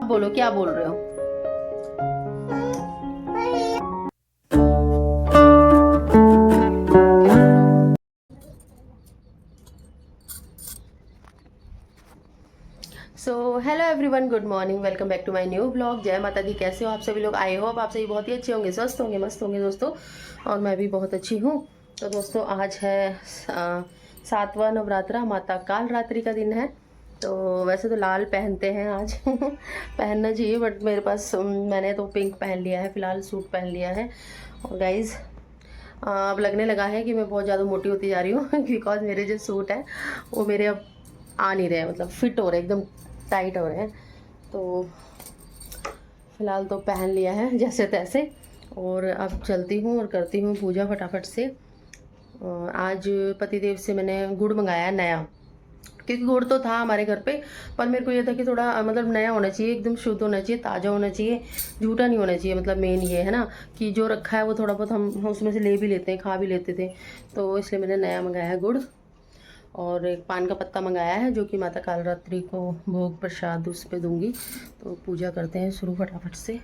बोलो, क्या बोल रहे हो? So hello everyone, good morning, welcome back to my new blog. जय माता दी। कैसे हो आप सभी लोग? आई होप आप सभी बहुत ही अच्छे होंगे, स्वस्थ होंगे, मस्त होंगे दोस्तों। और मैं भी बहुत अच्छी हूँ। तो दोस्तों आज है 7वां नवरात्रा, माता काल रात्रि का दिन है। तो वैसे तो लाल पहनते हैं आज पहनना चाहिए, बट मेरे पास मैंने तो पिंक पहन लिया है, फ़िलहाल सूट पहन लिया है। और गाइज़ अब लगने लगा है कि मैं बहुत ज़्यादा मोटी होती जा रही हूँ बिकॉज मेरे जो सूट है वो मेरे अब आ नहीं रहे, मतलब फिट हो रहे, एकदम टाइट हो रहे हैं। तो फ़िलहाल तो पहन लिया है जैसे तैसे, और अब चलती हूँ और करती हूँ पूजा फटाफट से। और आज पतिदेव से मैंने गुड़ मंगाया है नया, क्योंकि गुड़ तो था हमारे घर पे, पर मेरे को ये था कि थोड़ा मतलब नया होना चाहिए, एकदम शुद्ध होना चाहिए, ताज़ा होना चाहिए, झूठा नहीं होना चाहिए। मतलब मेन ये है ना कि जो रखा है वो थोड़ा बहुत हम उसमें से ले भी लेते हैं, खा भी लेते थे। तो इसलिए मैंने नया मंगाया है गुड़। और एक पान का पत्ता मंगाया है जो कि माता कालरात्रि को भोग प्रसाद उस पर दूंगी। तो पूजा करते हैं शुरू फटाफट से।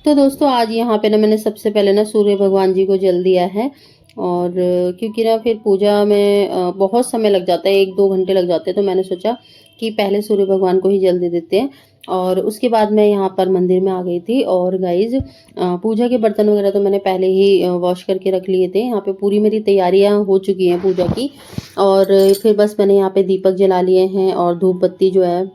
तो दोस्तों आज यहाँ पे ना मैंने सबसे पहले ना सूर्य भगवान जी को जल दिया है। और क्योंकि ना फिर पूजा में बहुत समय लग जाता है, 1-2 घंटे लग जाते हैं, तो मैंने सोचा कि पहले सूर्य भगवान को ही जल दे देते हैं। और उसके बाद मैं यहाँ पर मंदिर में आ गई थी। और गाइज पूजा के बर्तन वगैरह तो मैंने पहले ही वॉश करके रख लिए थे। यहाँ पे पूरी मेरी तैयारियाँ हो चुकी हैं पूजा की। और फिर बस मैंने यहाँ पे दीपक जला लिए हैं और धूप बत्ती जो है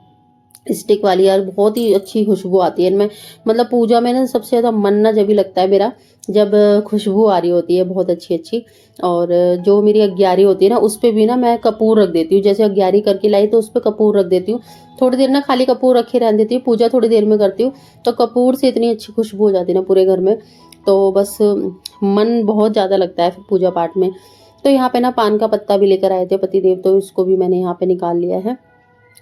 स्टिक वाली, यार बहुत ही अच्छी खुशबू आती है। मैं मतलब पूजा में ना सबसे ज़्यादा मन ना जब भी लगता है मेरा, जब खुशबू आ रही होती है बहुत अच्छी अच्छी। और जो मेरी अग्यारी होती है ना उस पर भी ना मैं कपूर रख देती हूँ। जैसे अग्यारी करके लाई तो उस पर कपूर रख देती हूँ। थोड़ी देर ना खाली कपूर रखे रहने देती हूँ, पूजा थोड़ी देर में करती हूँ, तो कपूर से इतनी अच्छी खुशबू हो जाती है ना पूरे घर में। तो बस मन बहुत ज़्यादा लगता है फिर पूजा पाठ में। तो यहाँ पे ना पान का पत्ता भी लेकर आए थे पतिदेव, तो इसको भी मैंने यहाँ पे निकाल लिया है।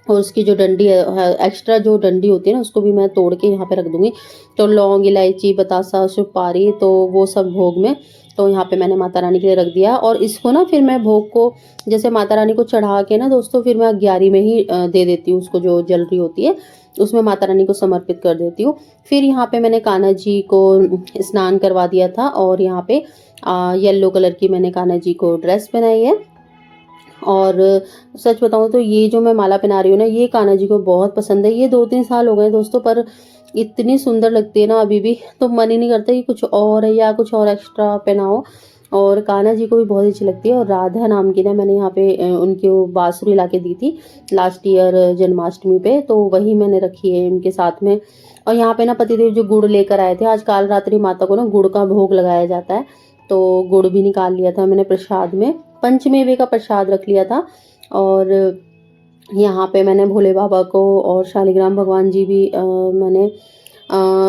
और उसकी जो डंडी है, एक्स्ट्रा जो डंडी होती है ना, उसको भी मैं तोड़ के यहाँ पे रख दूंगी। तो लौंग, इलायची, बतासा, सुपारी, तो वो सब भोग में, तो यहाँ पे मैंने माता रानी के लिए रख दिया। और इसको ना फिर मैं भोग को जैसे माता रानी को चढ़ा के ना दोस्तों, फिर मैं 11 में ही दे देती हूँ उसको, जो जल रही होती है उसमें माता रानी को समर्पित कर देती हूँ। फिर यहाँ पे मैंने कान्हा जी को स्नान करवा दिया था। और यहाँ पे येलो कलर की मैंने कान्हा जी को ड्रेस पहनाई है। और सच बताऊं तो ये जो मैं माला पहना रही हूँ ना, ये कान्हा जी को बहुत पसंद है। ये 2-3 साल हो गए दोस्तों, पर इतनी सुंदर लगती है ना अभी भी, तो मन ही नहीं करता कि कुछ और है या कुछ और एक्स्ट्रा पहनाओ। और कान्हा जी को भी बहुत अच्छी लगती है। और राधा नाम की ना मैंने यहाँ पे उनकी वो बांसुरी ला के दी थी लास्ट ईयर जन्माष्टमी पे, तो वही मैंने रखी है उनके साथ में। और यहाँ पे ना पतिदेव जो गुड़ लेकर आए थे, आज काल रात्रि माता को ना गुड़ का भोग लगाया जाता है, तो गुड़ भी निकाल लिया था मैंने प्रसाद में। पंचमेवे का प्रसाद रख लिया था। और यहाँ पे मैंने भोले बाबा को और शालिग्राम भगवान जी भी मैंने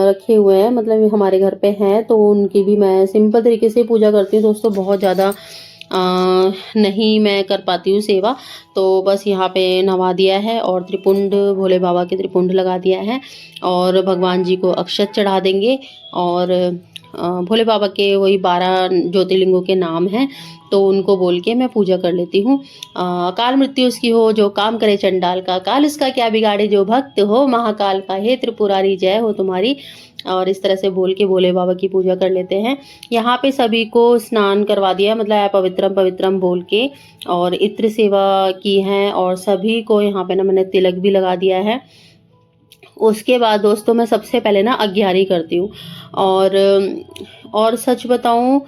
रखे हुए हैं, मतलब हमारे घर पे हैं, तो उनकी भी मैं सिंपल तरीके से पूजा करती हूँ दोस्तों। बहुत ज़्यादा नहीं मैं कर पाती हूँ सेवा। तो बस यहाँ पे नवा दिया है और त्रिपुंड, भोले बाबा के त्रिपुंड लगा दिया है। और भगवान जी को अक्षत चढ़ा देंगे। और भोले बाबा के वही 12 ज्योतिर्लिंगों के नाम हैं, तो उनको बोल के मैं पूजा कर लेती हूँ। अकाल मृत्यु उसकी हो जो काम करे चंडाल का, काल उसका क्या बिगाड़े जो भक्त हो महाकाल का, हे त्रिपुरारी जय हो तुम्हारी। और इस तरह से बोल के भोले बाबा की पूजा कर लेते हैं। यहाँ पे सभी को स्नान करवा दिया, मतलब पवित्रम पवित्रम बोल के, और इत्र सेवा की है। और सभी को यहाँ पे ना मैंने तिलक भी लगा दिया है। उसके बाद दोस्तों मैं सबसे पहले ना अग्यारी करती हूँ। और सच बताऊँ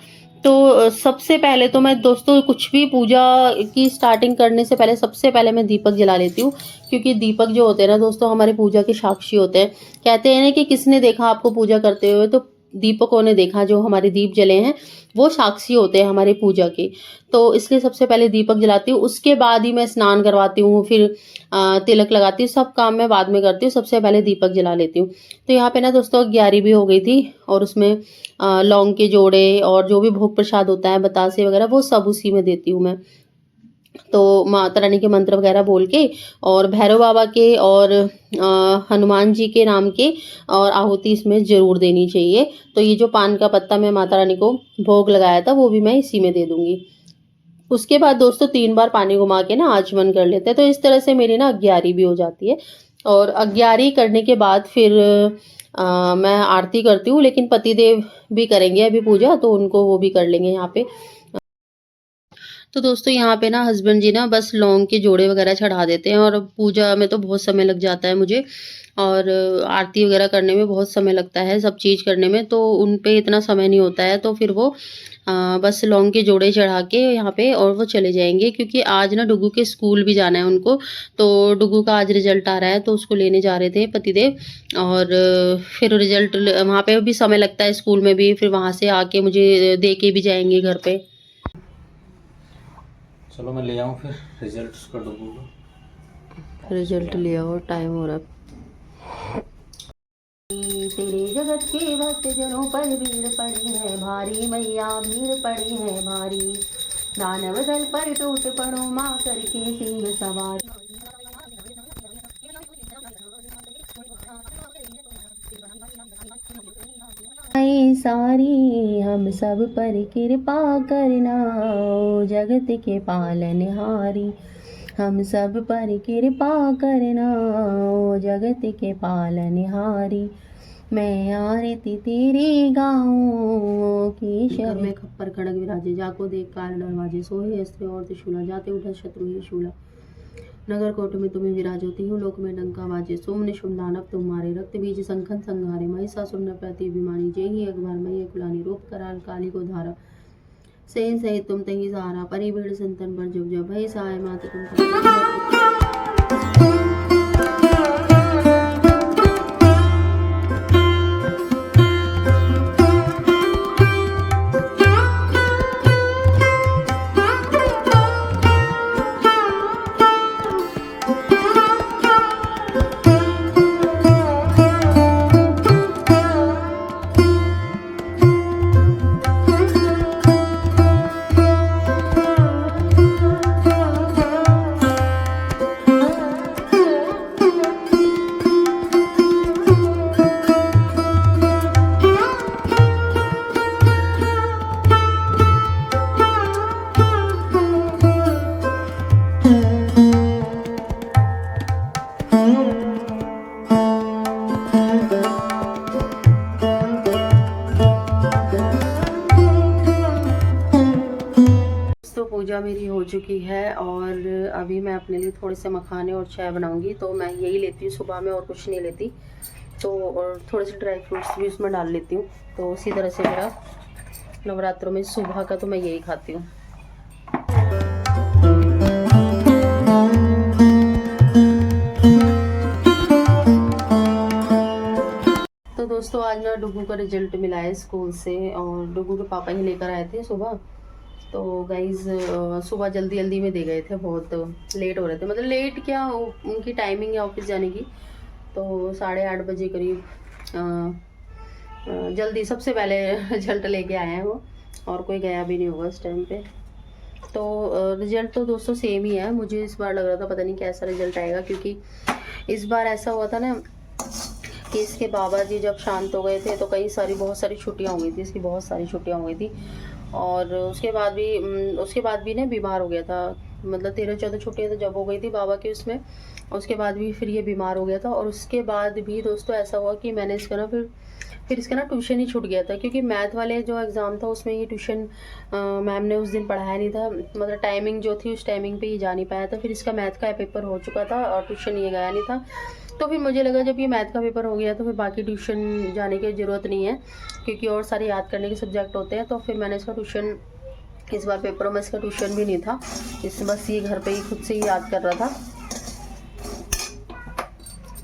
तो सबसे पहले तो मैं दोस्तों कुछ भी पूजा की स्टार्टिंग करने से पहले सबसे पहले मैं दीपक जला लेती हूँ। क्योंकि दीपक जो होते हैं ना दोस्तों, हमारे पूजा के साक्षी होते हैं। कहते हैं ना कि किसने देखा आपको पूजा करते हुए, तो दीपकों ने देखा। जो हमारे दीप जले हैं वो साक्षी होते हैं हमारी पूजा के। तो इसलिए सबसे पहले दीपक जलाती हूँ, उसके बाद ही मैं स्नान करवाती हूँ, फिर तिलक लगाती हूँ, सब काम मैं बाद में करती हूँ, सबसे पहले दीपक जला लेती हूँ। तो यहाँ पे ना दोस्तों 11 भी हो गई थी। और उसमें लौंग के जोड़े और जो भी भोग प्रसाद होता है, बतासे वगैरह, वो सब उसी में देती हूँ मैं। तो माता रानी के मंत्र वगैरह बोल के, और भैरव बाबा के और हनुमान जी के नाम के, और आहुति इसमें जरूर देनी चाहिए। तो ये जो पान का पत्ता मैं माता रानी को भोग लगाया था वो भी मैं इसी में दे दूंगी। उसके बाद दोस्तों 3 बार पानी घुमा के ना आचमन कर लेते हैं। तो इस तरह से मेरी ना 11 भी हो जाती है। और 11वीं करने के बाद फिर मैं आरती करती हूँ, लेकिन पतिदेव भी करेंगे अभी पूजा, तो उनको वो भी कर लेंगे यहाँ पे। तो दोस्तों यहाँ पे ना हस्बैंड जी ना बस लौंग के जोड़े वगैरह चढ़ा देते हैं, और पूजा में तो बहुत समय लग जाता है मुझे, और आरती वगैरह करने में बहुत समय लगता है, सब चीज़ करने में तो उन पे इतना समय नहीं होता है। तो फिर वो बस लौंग के जोड़े चढ़ा के यहाँ पे और वो चले जाएंगे, क्योंकि आज ना डुगू के स्कूल भी जाना है उनको। तो डुगू का आज रिजल्ट आ रहा है, तो उसको लेने जा रहे थे पतिदेव, और फिर रिजल्ट वहाँ पे भी समय लगता है, स्कूल में भी, फिर वहाँ से आके मुझे दे के भी जाएंगे घर पे। चलो मैं ले आऊँ फिर रिजल्ट उसका डुगू का। रिजल्ट ले आओ, टाइम हो रहा है। तेरे जगत के भक्त जनों पर भीड़ पड़ी है भारी, मैया भीड़ पड़ी है भारी, दानव दल पर टूट पड़ो माँ करके सिंह सवार। सारी हम सब पर कृपा करना, ओ जगत के पालनहारी, हम सब पर कृपा करना, ओ जगत के पालनहारी। मैं आरती तेरी गाऊं की शर में खप्पर खड़ग विराजे, जाको देख काल दरवाजे, सोहे अस्त्र और त्रिशूला, जाते उठा शत्रु ही शूला, नगर कोट में तुम्हें विराजोती हूँ, लोक में डंका बाजे, सोम निशुम दानव तुम्हारे, रक्त बीज संखन संहारे, महिषासुर प्रति अभिमानी, जय ही अखबार मई कुलानी, रूप कराल काली को धारा, सही सही तुम तही सहारा, परी भीड़ संतन पर जब जब, भई सहाय मात तुम। पूजा मेरी हो चुकी है, और अभी मैं अपने लिए थोड़े से मखाने और चाय बनाऊंगी, तो मैं यही लेती हूँ सुबह में और कुछ नहीं लेती। तो और थोड़े से ड्राई फ्रूट्स भी उसमें डाल लेती हूँ, तो उसी तरह से मेरा नवरात्रों में सुबह का तो मैं यही खाती हूँ। तो दोस्तों आज ना डुगू का रिजल्ट मिला है स्कूल से, और डुगू के पापा ही लेकर आए थे सुबह। तो गाइज़ सुबह जल्दी जल्दी में दे गए थे, बहुत लेट हो रहे थे, मतलब लेट क्या, उनकी टाइमिंग है ऑफिस जाने की, तो 8:30 बजे करीब जल्दी सबसे पहले रिजल्ट लेके आए हैं वो, और कोई गया भी नहीं होगा उस टाइम पे। तो रिजल्ट तो दोस्तों सेम ही है। मुझे इस बार लग रहा था पता नहीं कैसा रिजल्ट आएगा, क्योंकि इस बार ऐसा हुआ था ना कि इसके बाबा जी जब शांत हो गए थे तो बहुत सारी छुट्टियाँ हो गई थी, इसकी बहुत सारी छुट्टियाँ हो गई थी, और उसके बाद भी ना बीमार हो गया था, मतलब 13-14 छुट्टियाँ तो जब हो गई थी बाबा की उसमें, उसके बाद भी फिर ये बीमार हो गया था। और उसके बाद भी दोस्तों ऐसा हुआ कि मैंने इसका ना फिर इसका ना ट्यूशन ही छूट गया था, क्योंकि मैथ वाले जो एग्ज़ाम था उसमें ये ट्यूशन मैम ने उस दिन पढ़ाया नहीं था, मतलब टाइमिंग जो थी उस टाइमिंग पे ये जा नहीं पाया था। फिर इसका मैथ का पेपर हो चुका था और ट्यूशन ये गया नहीं था, तो फिर मुझे लगा जब ये मैथ का पेपर हो गया तो फिर बाकी ट्यूशन जाने की ज़रूरत नहीं है, क्योंकि और सारे याद करने के सब्जेक्ट होते हैं। तो फिर मैंने इसका ट्यूशन, इस बार पेपरों में इसका ट्यूशन भी नहीं था, इसमें बस ये घर पे ही खुद से ही याद कर रहा था।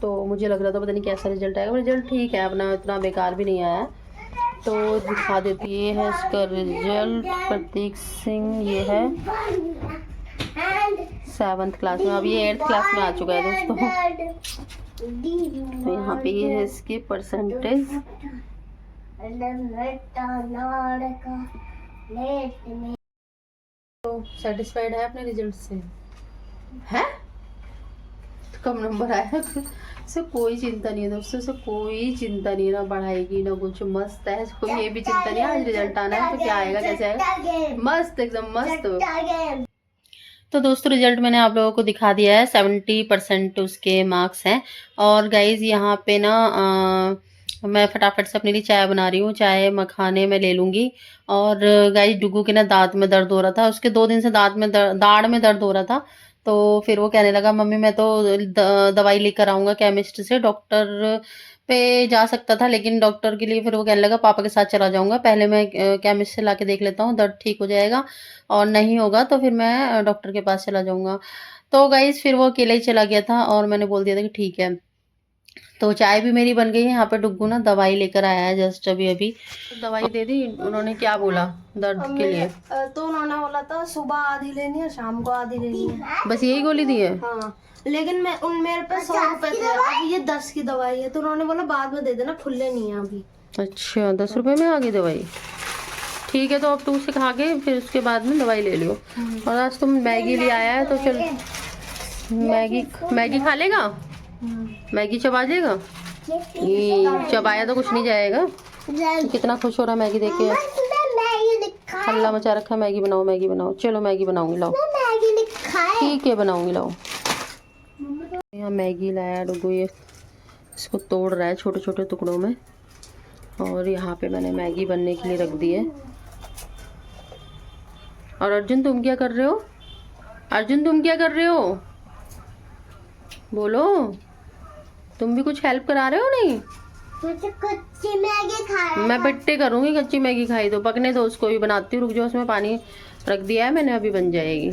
तो मुझे लग रहा था पता नहीं कैसा रिजल्ट आएगा। रिजल्ट ठीक है अपना, इतना बेकार भी नहीं आया। तो दिखा देती है इसका रिजल्ट। प्रतीक सिंह ये है 7th क्लास में, अब ये 8th क्लास में आ चुका है दोस्तों। तो यहाँ पे ये है इसकी परसेंटेज। तो सेटिस्फाइड है अपने रिजल्ट से? है तो कम नंबर आया से कोई चिंता नहीं है दोस्तों, से कोई चिंता नहीं है, ना पढ़ाई की ना कुछ, मस्त है, कोई ये भी चिंता नहीं है आज रिजल्ट आना है तो क्या आएगा कैसे आएगा, मस्त एकदम मस्त। तो दोस्तों रिजल्ट मैंने आप लोगों को दिखा दिया है, 70% उसके मार्क्स हैं। और गाइज यहाँ पे ना मैं फटाफट से अपने लिए चाय बना रही हूँ, चाय मखाने में ले लूँगी। और गाइज डुगू के ना दांत में दर्द हो रहा था, उसके 2 दिन से दाढ़ में दर्द हो रहा था। तो फिर वो कहने लगा मम्मी मैं तो दवाई लेकर आऊँगा केमिस्ट से, डॉक्टर पे जा सकता था लेकिन डॉक्टर के लिए फिर वो कहने लगा पापा के साथ चला जाऊँगा, पहले मैं केमिस्ट से लाके देख लेता हूँ, दर्द ठीक हो जाएगा और नहीं होगा तो फिर मैं डॉक्टर के पास चला जाऊँगा। तो गाइज़ फिर वो अकेला ही चला गया था और मैंने बोल दिया था कि ठीक है। तो चाय भी मेरी बन गई है। यहाँ पे डुग्गू ना दवाई लेकर आया है जस्ट अभी अभी। दवाई दे दी उन्होंने, क्या बोला दर्द के लिए? तो उन्होंने बोला था सुबह आधी लेनी है, शाम को आधी लेनी है। बस यही गोली दी है? हाँ, लेकिन मेरे पे 100 रुपए थे, अब ये 10 की दवाई है तो उन्होंने बोला बाद में दे देना, खुले नहीं है अभी। अच्छा 10 रुपए में आ गई दवाई, ठीक है। तो अब तू उसे खा के फिर उसके बाद में दवाई ले लियो। और आज तुम मैगी ले आया है तो चल मैगी खा लेगा, मैगी चबा जाएगा? ये चबाया तो कुछ नहीं जाएगा। कितना खुश हो रहा मैगी देख के, हल्ला मचा रखा। मैगी बनाओ मैगी बनाओ, चलो मैगी बनाऊंगी, लाओ ठीक है बनाऊंगी, लाओ। यहाँ मैगी लाया डुगू, ये इसको तोड़ रहा है छोटे छोटे टुकड़ों में। और यहाँ पे मैंने मैगी बनने के लिए रख दी है। और अर्जुन तुम क्या कर रहे हो? अर्जुन तुम क्या कर रहे हो? बोलो, तुम भी कुछ हेल्प करा रहे हो? नहीं, मुझे कच्ची मैगी खाना। मैं पिट्टे करूंगी, कच्ची मैगी खाई तो पकने दो, उसको भी बनाती हूँ, रुक जाओ। उसमें पानी रख दिया है मैंने, अभी बन जाएगी।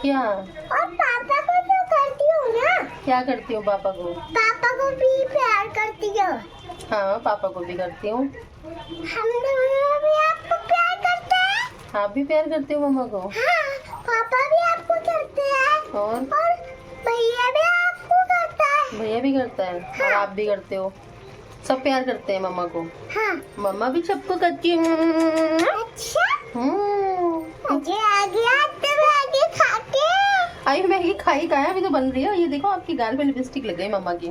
क्या? और पापा को तो करती हो ना? क्या करती हूँ पापा को? पापा को भी प्यार करती हो? हाँ पापा को भी करती हूँ। हम दोनों भी आपको प्यार करते हैं? आप भी प्यार करते हो मम्मा को? हाँ, पापा भी आपको करते हैं और भैया भी आपको करता है। भैया भी करता है। हाँ। और आप भी करते हो, सब प्यार करते हैं मम्मा को। हाँ। मम्मा भी सबको करती है। अच्छा, हम्म। मुझे आ गया तो मैगी खा के। आई मैगी खाई कहाँ है, अभी तो बन रही है। ये देखो आपकी गाल पे लिपस्टिक लग गई मम्मा की।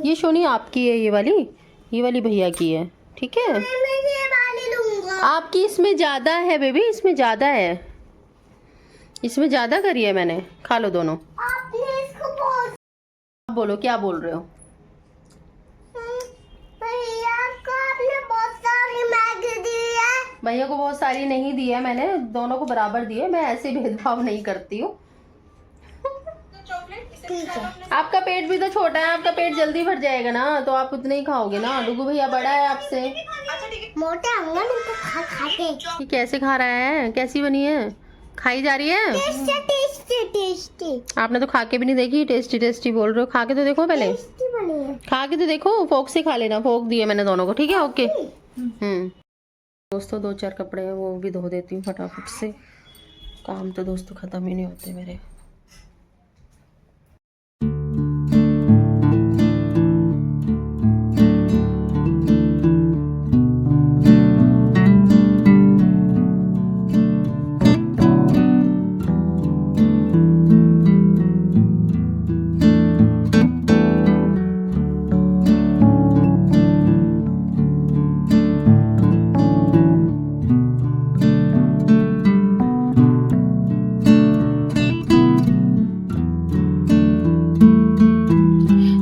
ये सोनी आपकी है, ये वाली भैया की है, ठीक है। मैं ये वाली लूंगा। आपकी इसमें ज्यादा है बेबी, इसमें ज्यादा है, इसमें ज्यादा करी है मैंने। खा लो दोनों। आपने इसको बहुत बोलो क्या बोल रहे हो? भैया को आपने बहुत सारी मैगी दी है। भैया को बहुत सारी नहीं दी है मैंने, दोनों को बराबर दी है। मैं ऐसे भेदभाव नहीं करती हूँ। ठीक है। आपका पेट भी तो छोटा है, आपका पेट जल्दी भर जाएगा ना, तो आप उतने ही खाओगे ना। डुगू भैया बड़ा है आपसे। मोटा होगा नहीं तो खा खा के। ये कैसे खा रहा है? कैसी बनी है? खाई जा रही है? Tasty tasty tasty. आपने तो खा के भी नहीं देखी, टेस्टी टेस्टी बोल रहे हो। खा के तो देखो पहले, टेस्टी बनी है। खा के तो देखो। फोक से खा लेना, फोक दिए मैंने दोनों को, ठीक है ओके। दोस्तों 2-4 कपड़े हैं वो भी धो देती हूँ फटाफट से। काम तो दोस्तों ख़त्म ही नहीं होते मेरे।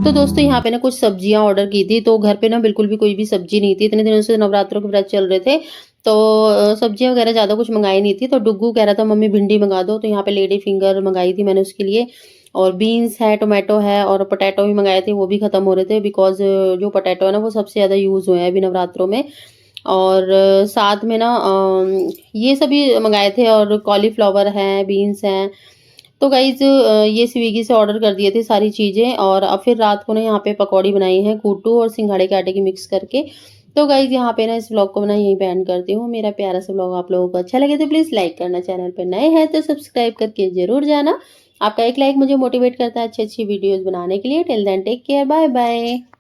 तो दोस्तों यहाँ पे ना कुछ सब्जियां ऑर्डर की थी, तो घर पे ना बिल्कुल भी कोई भी सब्जी नहीं थी। इतने दिनों से नवरात्रों के व्रत चल रहे थे, तो सब्जियां वगैरह ज़्यादा कुछ मंगाई नहीं थी। तो डुग्गू कह रहा था मम्मी भिंडी मंगा दो, तो यहाँ पे लेडी फिंगर मंगाई थी मैंने उसके लिए। और बीन्स है, टोमेटो है और पोटैटो भी मंगाए थे, वो भी ख़त्म हो रहे थे। बिकॉज जो पोटैटो है ना वो सबसे ज़्यादा यूज़ हुए हैं अभी नवरात्रों में। और साथ में ना ये सभी मंगाए थे, और कॉलीफ्लावर हैं, बीन्स हैं। तो गाइज़ ये स्विगी से ऑर्डर कर दिए थे सारी चीज़ें, और अब फिर रात को ना यहाँ पे पकौड़ी बनाई है कूटू और सिंघाड़े के आटे की मिक्स करके। तो गाइज़ यहाँ पे ना इस व्लॉग को मैं यहीं पे एंड करती हूँ। मेरा प्यारा सा व्लॉग आप लोगों को अच्छा लगे तो प्लीज़ लाइक करना, चैनल पे नए हैं तो सब्सक्राइब करके ज़रूर जाना। आपका एक लाइक मुझे मोटिवेट करता है अच्छी अच्छी वीडियोज़ बनाने के लिए। Till then take care, bye bye.